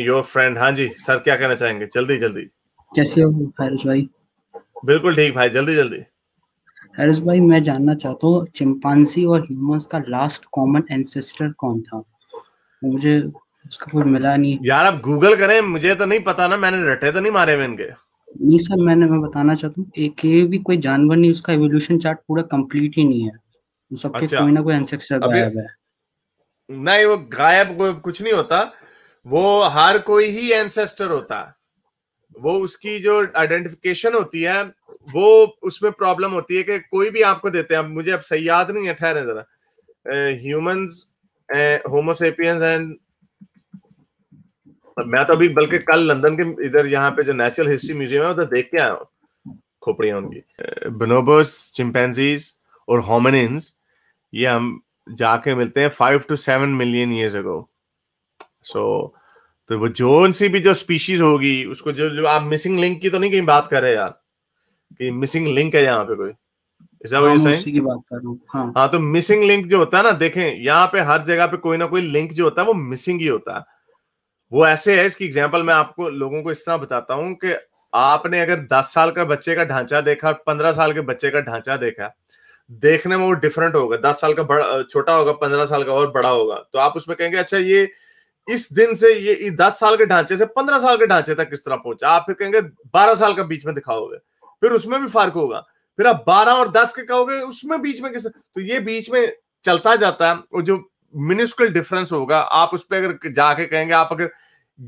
Your friend. हाँ जी sir, क्या कहना चाहेंगे? जल्दी जल्दी। कैसे हो हारिस भाई? बिल्कुल ठीक भाई, जल्दी जल्दी। हारिस भाई, मैं जानना चाहता हूँ चिंपांजी और ह्यूमंस का लास्ट कॉमन एंसेस्टर कौन था? मुझे उसका कोई मिला नहीं। यार आप गूगल करें, मुझे तो नहीं पता ना, मैंने रटे तो नहीं मारे हुए इनके। नहीं सर, मैं बताना चाहता हूँ, एक ये भी कोई जानवर नहीं, उसका एवोल्यूशन चार्ट पूरा कंप्लीट ही नहीं है। उन सबके अच्छा, कोई ना कोई एंसेस्टर अभी गायब है। नहीं, वो गायब कुछ नहीं होता। वो हर कोई ही एंसेस्टर होता है। वो उसकी जो आइडेंटिफिकेशन होती है, वो उसमें प्रॉब्लम होती है कि कोई भी आपको देते हैं, मुझे अब सही याद नहीं है, ठहरे जरा। ह्यूमंस, होमोसेपियंस एंड, मैं तो अभी बल्कि कल लंदन के इधर यहाँ पे जो नेचुरल हिस्ट्री म्यूजियम है उधर देख के आया हूँ खोपड़ियां उनकी। बोनोबोस, चिंपैंजीज और होमिनिन्स, ये हम जाके मिलते हैं 5 to 7 million years ago। सो तो वो जोन सी भी जो स्पीशीज होगी उसको, जो आप मिसिंग लिंक की तो नहीं कहीं बात कर रहे यार, कि मिसिंग लिंक है यहाँ पे कोई? इज दैट व्हाट हाँ, यू मैं सेइंग? उसी की बात कर रहा हूँ। हाँ। हाँ, तो मिसिंग लिंक जो होता है ना, देखें यहाँ पे हर जगह पे कोई ना कोई लिंक जो होता है वो मिसिंग ही होता है। वो ऐसे है, इसकी एग्जांपल मैं आपको लोगों को इस तरह बताता हूं कि आपने अगर 10 साल का बच्चे का ढांचा देखा, 15 साल के बच्चे का ढांचा देखा, देखने में वो डिफरेंट होगा। 10 साल का बड़ा छोटा होगा, 15 साल का और बड़ा होगा, तो आप उसमें कहेंगे अच्छा ये इस दिन से ये 10 साल के ढांचे से 15 साल के ढांचे तक किस तरह पहुंचा। आप फिर कहेंगे 12 साल का बीच में दिखाओगे, फिर उसमें भी फर्क होगा। फिर आप 12 और 10 के कहोगे, उसमें बीच में किस, तो ये बीच में चलता जाता है। और जो मिनिस्कुल डिफरेंस होगा, आप उस पर अगर जाके कहेंगे, आप अगर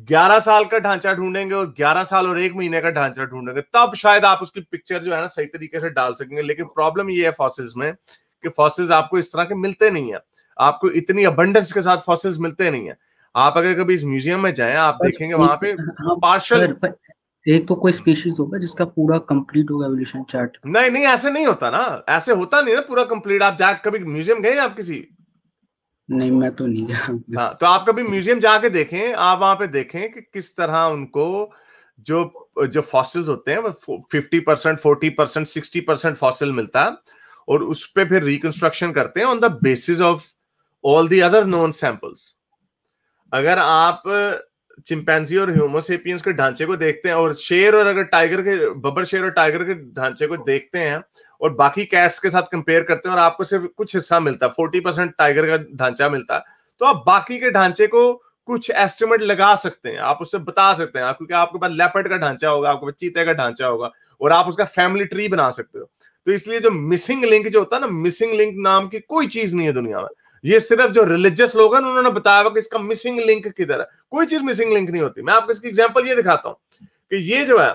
11 साल का ढांचा ढूंढेंगे और 11 साल और 1 महीने का ढांचा ढूंढेंगे, तब शायद आप उसकी पिक्चर जो है ना सही तरीके से डाल सकेंगे। लेकिन प्रॉब्लम ये है फॉसिल्स में कि फॉसिल्स आपको इस तरह के मिलते नहीं है, आपको इतनी अबंडेंस के साथ फॉसिल्स मिलते नहीं है। आप अगर कभी इस म्यूजियम में जाएं, आप बस देखेंगे वहां एक, पे हाँ पार्शल। सर, पर एक तो कोई स्पीशीज होगा जिसका पूरा कंप्लीट होगा एवोल्यूशन चार्ट। नहीं नहीं, ऐसे नहीं होता ना, ऐसे होता नहीं ना पूरा कंप्लीट। आप जा कभी म्यूजियम गए आप किसी? नहीं, मैं तो नहीं गया। हाँ, तो आप कभी म्यूजियम जाके देखें, आप वहां पे देखें कि किस तरह उनको जो जो फॉसिल्स होते हैं वो 50%, 40%, 60% फॉसिल मिलता है, और उस पे फिर रिकंस्ट्रक्शन करते हैं on the basis of all the other known samples. अगर आप चिंपैंजी और ह्यूमोसेपियंस के ढांचे को देखते हैं, और शेर और अगर टाइगर के, बब्बर शेर और टाइगर के ढांचे को देखते हैं और बाकी कैट्स के साथ कंपेयर करते हैं, और आपको सिर्फ कुछ हिस्सा मिलता है, 40% टाइगर का ढांचा मिलता है, तो आप बाकी के ढांचे को कुछ एस्टिमेट लगा सकते हैं, आप उससे बता सकते हैं, क्योंकि आपके पास लेपर्ड का ढांचा होगा, आपके पास चीते का ढांचा होगा, और आप उसका फैमिली ट्री बना सकते हो। तो इसलिए जो मिसिंग लिंक जो होता है ना, मिसिंग लिंक नाम की कोई चीज नहीं है दुनिया में। ये सिर्फ जो रिलीजियस लोग हैं उन्होंने बताया हुआ कि इसका मिसिंग लिंक किधर है। कोई चीज मिसिंग लिंक नहीं होती। मैं आपको इसकी एग्जांपल ये दिखाता हूं कि ये जो है,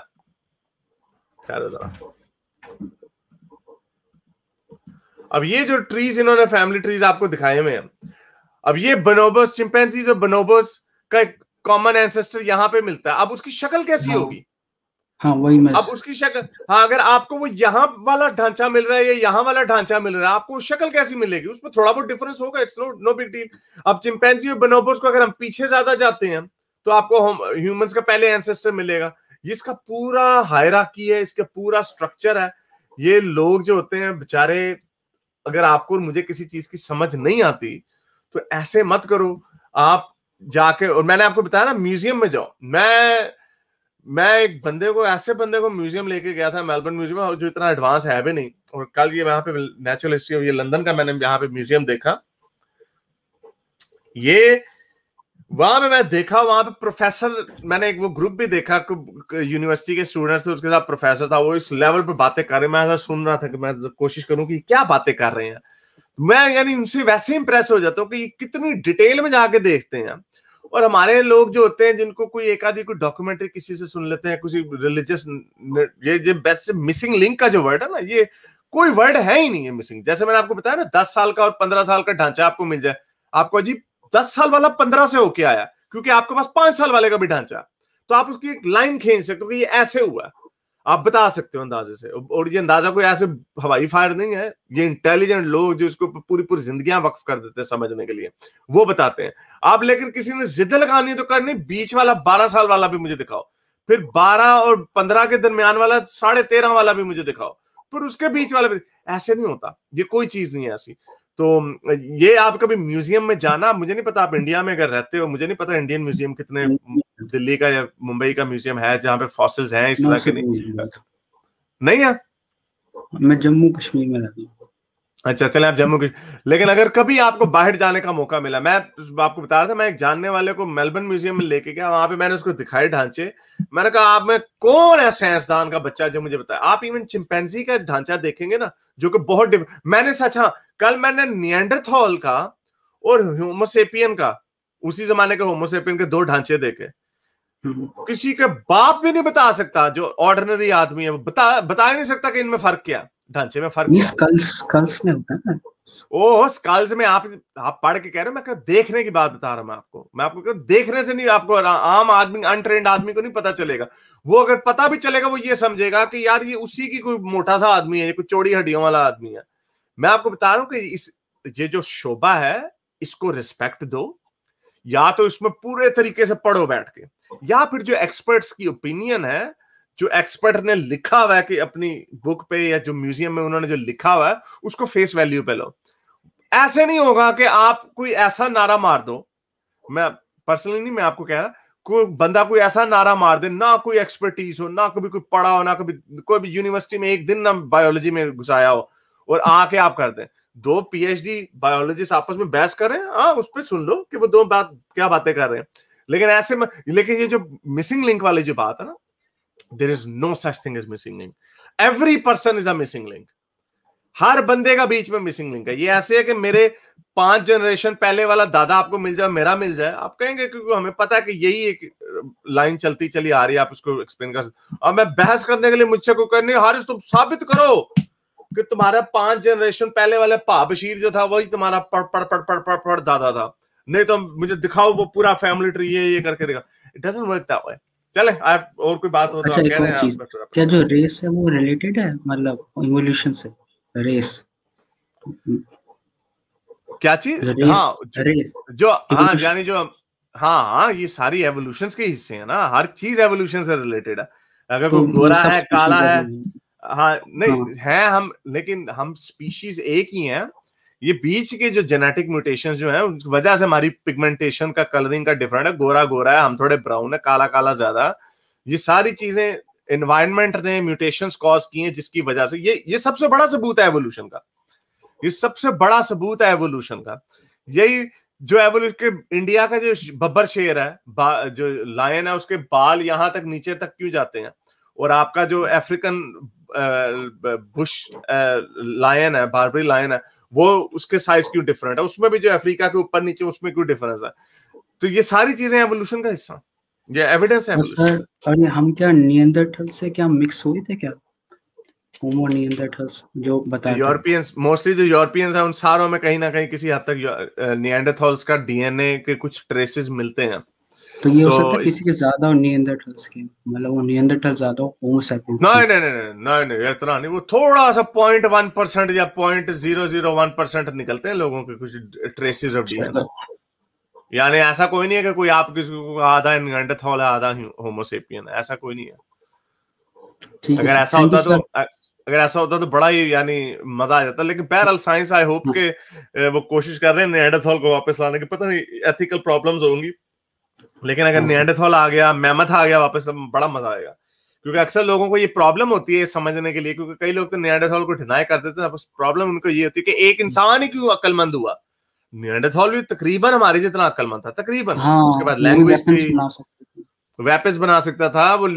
अब ये जो ट्रीज इन्होंने फैमिली ट्रीज आपको दिखाए हुए हैं, अब ये बोनोबोस, चिंपैंजीज और बोनोबोस का एक कॉमन एंसेस्टर यहां पे मिलता है। अब उसकी शक्ल कैसी हाँ होगी? हाँ, वही मैं। अब उसकी शक्ल, हाँ, अगर आपको वो यहां वाला ढांचा मिल रहा है या यहां वाला ढांचा मिल रहा है, आपको शक्ल कैसी मिलेगी? उसमें थोड़ा बहुत डिफरेंस होगा, इट्स नो बिग डील। अब चिंपैंजी और बोनोबोस को अगर हम पीछे ज्यादा जाते हैं तो आपको ह्यूमंस का पहले एंसेस्टर मिलेगा। इसका पूरा हायरार्की है, इसका पूरा स्ट्रक्चर है। ये लोग जो होते हैं बेचारे, अगर आपको और मुझे किसी चीज की समझ नहीं आती तो ऐसे मत करो। आप जाके, और मैंने आपको बताया ना, म्यूजियम में जाओ। मैं एक बंदे को, ऐसे बंदे को म्यूजियम लेके गया था, मेलबर्न म्यूजियम, और जो इतना एडवांस है भी नहीं। और कल ये वहां पे नेचुरल हिस्ट्री ऑफ ये लंदन का मैंने यहाँ पे म्यूजियम देखा। ये वहां पे मैं देखा, वहां पे प्रोफेसर, मैंने एक वो ग्रुप भी देखा, यूनिवर्सिटी के स्टूडेंट्स थे, उसके साथ प्रोफेसर था, वो इस लेवल पे बातें कर रहे, मैं ऐसा सुन रहा था कि मैं कोशिश करूं कि क्या बातें कर रहे हैं। मैं यानी उनसे वैसे इंप्रेस हो जाता हूँ कि कितनी डिटेल में जाके देखते हैं। और हमारे लोग जो होते हैं, जिनको कोई एक आधी कोई डॉक्यूमेंट्री किसी से सुन लेते हैं, किसी रिलीजियस, ये बेस्ट मिसिंग लिंक का जो वर्ड है ना, ये कोई वर्ड है ही नहीं है मिसिंग। जैसे मैंने आपको बताया ना, 10 साल का और 15 साल का ढांचा आपको मिल जाए, आपको अजीब 10 साल वाला 15 से होके आया, क्योंकि आपके पास 5 साल वाले का भी ढांचा, तो आप उसकी एक लाइन खींच सकते हो कि ये ऐसे हुआ, आप बता सकते हो अंदाजे से। और ये अंदाजा कोई ऐसे हवाई फायर नहीं है, ये इंटेलिजेंट लोग जो इसको पूरी पूरी जिंदगियां वक्फ कर देते हैं समझने के लिए, वो बताते हैं। आप लेकिन किसी ने जिद लगानी है तो करनी, बीच वाला 12 साल वाला भी मुझे दिखाओ, फिर 12 और 15 के दरमियान वाला 13.5 वाला भी मुझे दिखाओ, फिर उसके बीच वाला भी। ऐसे नहीं होता, ये कोई चीज नहीं है ऐसी। तो ये आप कभी म्यूजियम में जाना, मुझे नहीं पता आप इंडिया में अगर रहते हो, मुझे नहीं पता इंडियन म्यूजियम कितने दिल्ली का या मुंबई का म्यूजियम है जहाँ पे फॉसिल्स हैं इस तरह के, नहीं है? मैं जम्मू कश्मीर में रहता हूँ। अच्छा, चले आप जम्मू की, लेकिन अगर कभी आपको बाहर जाने का मौका मिला, मैं आपको बता रहा था, मैं एक जानने वाले को मेलबर्न म्यूजियम में लेके गया, वहां पे मैंने उसको दिखाए ढांचे, मैंने कहा आप में कौन है साइंसदान का बच्चा जो मुझे बताया, आप इवन चिंपैंजी का ढांचा देखेंगे ना जो कि बहुत मैंने सच, हाँ कल मैंने निएंडरथॉल का और होमोसेपियन का, उसी जमाने के होमोसेपियन के 2 ढांचे देखे, किसी के बाप भी नहीं बता सकता, जो ऑर्डिनरी आदमी है वो बता नहीं सकता कि इनमें फर्क क्या, ढांचे में फर्क, स्कल्स में होता है ना। ओह स्कल्स में आप पढ़ के कह रहे हो, मैं देखने की बात बता रहा हूं मैं आपको देखने से नहीं, आपको आम आदमी अनट्रेंड आदमी को नहीं पता चलेगा, वो अगर पता भी चलेगा वो ये समझेगा कि यार ये उसी की कोई मोटा सा आदमी है, कोई चौड़ी हड्डियों वाला आदमी है। मैं आपको बता रहा हूं कि ये जो शोबा है इसको रिस्पेक्ट दो, या तो इसमें पूरे तरीके से पढ़ो बैठ के, या फिर जो एक्सपर्ट्स की ओपिनियन है, जो एक्सपर्ट ने लिखा हुआ है कि अपनी बुक पे या जो म्यूजियम में उन्होंने जो लिखा हुआ है उसको फेस वैल्यू पे लो। ऐसे नहीं होगा कि आप कोई ऐसा नारा मार दो, मैं पर्सनली नहीं, मैं आपको कह रहा, कोई बंदा कोई ऐसा नारा मार दे, ना कोई एक्सपर्टीज हो, ना कभी कोई पढ़ा हो, ना कभी कोई भी यूनिवर्सिटी में एक दिन ना बायोलॉजी में घुसाया हो, और आके आप कर दें 2 PhD बायोलॉजिस्ट आपस में बहस कर रहे हैं, हाँ उस पर सुन लो कि वो 2 क्या बातें कर रहे हैं, लेकिन ऐसे में, लेकिन ये जो मिसिंग लिंक वाली जो बात है ना, there is no such thing as missing link, every person is a missing link, हर बंदे का बीच में मिसिंग लिंक है। ये ऐसे है कि मेरे 5 जनरेशन पहले वाला दादा आपको मिल जाए, मेरा मिल जाए, आप कहेंगे क्योंकि हमें पता है कि यही एक लाइन चलती चली आ रही है, आप उसको एक्सप्लेन कर सकते। और मैं बहस करने के लिए मुझसे कोई करनी, हारिस तुम साबित करो कि तुम्हारा 5 जनरेशन पहले वाले पा बशीर जो था वही तुम्हारा पढ़ दादा था, नहीं तो मुझे दिखाओ वो पूरा फैमिली ट्री ये करके दिखा, it doesn't work that way. चले आप और कोई बात हो तो आप कह रहे हैं, क्या जो रेस है वो रिलेटेड है मतलब इवोल्यूशन से, रेस क्या चीज, हाँ जो हाँ यानी जो हाँ ये सारी एवोल्यूशंस के हिस्से हैं ना, हर चीज एवोल्यूशन से रिलेटेड है, अगर कोई गोरा है काला है, हाँ नहीं है हम, लेकिन हम स्पीशीज एक ही हैं, ये बीच के जो जेनेटिक म्यूटेशंस जो हैं उस वजह से हमारी पिगमेंटेशन का, कलरिंग का डिफरेंट है, गोरा गोरा है, हम थोड़े ब्राउन है, काला काला ज्यादा, ये सारी चीजें एनवायरनमेंट ने म्यूटेशंस कॉज की हैं, जिसकी वजह से ये सबसे बड़ा सबूत है एवोल्यूशन का, ये सबसे बड़ा सबूत है एवोल्यूशन का। यही जो एवोल्यूशन के इंडिया का जो बब्बर शेर है, जो लायन है, उसके बाल यहां तक नीचे तक क्यों जाते हैं, और आपका जो अफ्रीकन बुश लायन है, बार्बरी लायन है, वो उसके साइज क्यों डिफरेंट है, उसमें भी जो अफ्रीका के ऊपर नीचे उसमें क्यों डिफरेंस है, तो ये सारी चीजें एवोल्यूशन का हिस्सा, ये एविडेंस है एवोल्यूशन। और हम क्या निएंडरथल से क्या मिक्स हुए थे क्या, होमो निएंडरथल्स जो बताते हैं यूरोपियंस, मोस्टली जो यूरोपियंस हैं उन सारों में कहीं ना कहीं किसी हद तक निएंडरथल्स का डीएनए के कुछ ट्रेसेस मिलते हैं, तो ये हो सकता है किसी के ज्यादा और निएंडरथल्स के, मतलब वो निएंडरथल ज्यादा होमो सैपियंस नहीं इतना नहीं, वो थोड़ा सा 0.1% या 0.001% निकलते हैं लोगों के कुछ ट्रेसेस ऑफ डीएनए, यानी ऐसा कोई नहीं है कि कोई आप किसी को आधा निएंडरथल है आधा होमो सेपियन, ऐसा कोई नहीं है। अगर ऐसा होता तो बड़ा ही यानी मजा आ जाता, लेकिन बहरहाल साइंस आई होप के वो कोशिश कर रहे हैं निएंडरथल को वापस लाने की, पता नहीं एथिकल प्रॉब्लम्स होंगी, लेकिन अगर निएंडरथल आ गया, मैमथ आ गया वापस, तो बड़ा मजा आएगा, क्योंकि अक्सर लोगों को ये प्रॉब्लम होती है समझने के लिए, क्योंकि कई लोग तो निएंडरथल को डिनाई कर देते हैं, प्रॉब्लम उनको ये होती है कि एक इंसान ही क्यों अक्लमंद हुआ, निएंडरथल भी तकरीबन हमारी जितना अक्लमंद था तकरीबन, उसके बाद लैंग्वेज थी, वेपन्स बना सकता था, वो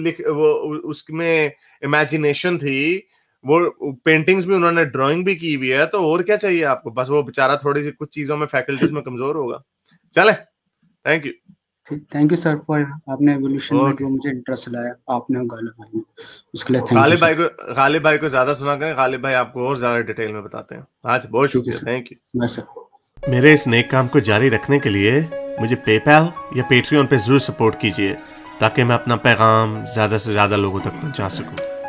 उसमें इमेजिनेशन थी, वो पेंटिंग्स भी उन्होंने ड्राइंग भी की हुई है, तो और क्या चाहिए आपको, बस वो बेचारा थोड़ी सी कुछ चीजों में फैकल्टीज में कमजोर होगा। चले, थैंक यू सर फॉर आपने एवोल्यूशन में जो मुझे इंटरेस्ट लाया, आपने उसके लिए थैंक यू। गालिब भाई को ज्यादा सुना करें, गालिब भाई आपको और ज्यादा डिटेल में बताते हैं। आज बहुत शुक्रिया, थैंक यू। मेरे इस नेक काम को जारी रखने के लिए मुझे पेपैल या पेट्रियन पे जरूर सपोर्ट कीजिए, ताकि मैं अपना पैगाम ज्यादा से ज्यादा लोगों तक पहुंचा सकूं।